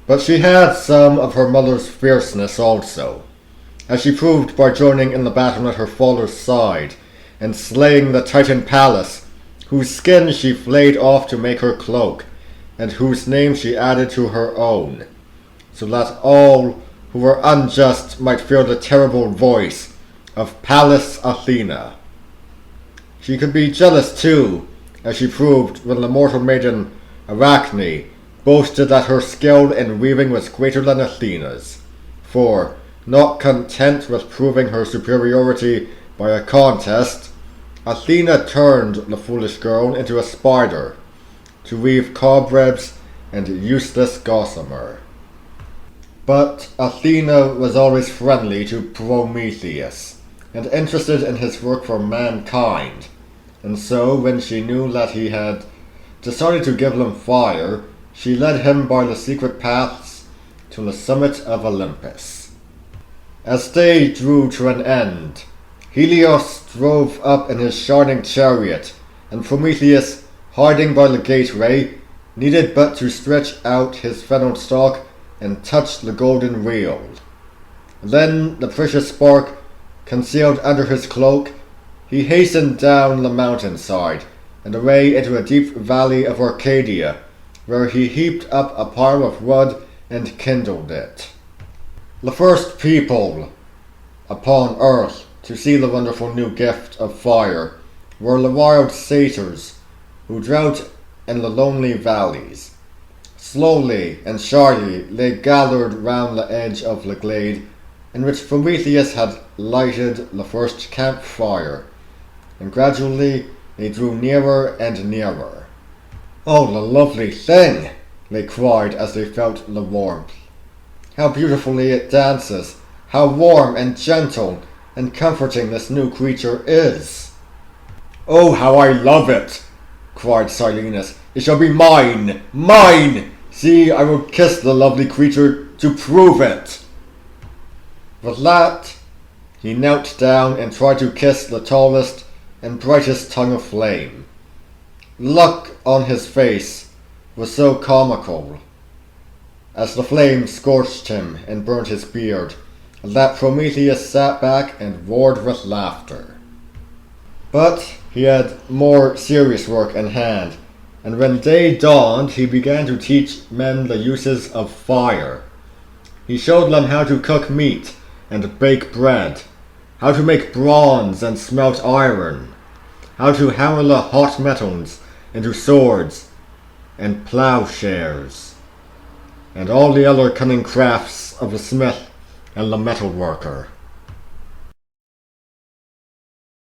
But she had some of her mother's fierceness also, as she proved by joining in the battle at her father's side and slaying the Titan Pallas, whose skin she flayed off to make her cloak, and whose name she added to her own, so that all who were unjust might fear the terrible voice of Pallas Athena. She could be jealous too, as she proved when the mortal maiden Arachne boasted that her skill in weaving was greater than Athena's, for, not content with proving her superiority by a contest, Athena turned the foolish girl into a spider to weave cobwebs and useless gossamer. But Athena was always friendly to Prometheus, and interested in his work for mankind, and so when she knew that he had decided to give them fire, she led him by the secret paths to the summit of Olympus. As day drew to an end, Helios drove up in his shining chariot, and Prometheus, hiding by the gateway, needed but to stretch out his fennel stalk and touch the golden wheel. Then, the precious spark concealed under his cloak, he hastened down the mountainside and away into a deep valley of Arcadia, where he heaped up a pile of wood and kindled it. The first people upon earth to see the wonderful new gift of fire were the wild satyrs who dwelt in the lonely valleys. Slowly and shyly they gathered round the edge of the glade in which Prometheus had lighted the first campfire, and gradually they drew nearer and nearer. "Oh, the lovely thing!" they cried as they felt the warmth. "How beautifully it dances! How warm and gentle and comforting this new creature is!" "Oh, how I love it!" cried Silenus. "It shall be mine! Mine! See, I will kiss the lovely creature to prove it!" With that, he knelt down and tried to kiss the tallest and brightest tongue of flame. The look on his face was so comical, as the flame scorched him and burnt his beard, that Prometheus sat back and roared with laughter. But he had more serious work in hand, and when day dawned he began to teach men the uses of fire. He showed them how to cook meat and bake bread, how to make bronze and smelt iron, how to hammer the hot metals into swords and plowshares, and all the other cunning crafts of the smith and the metal worker.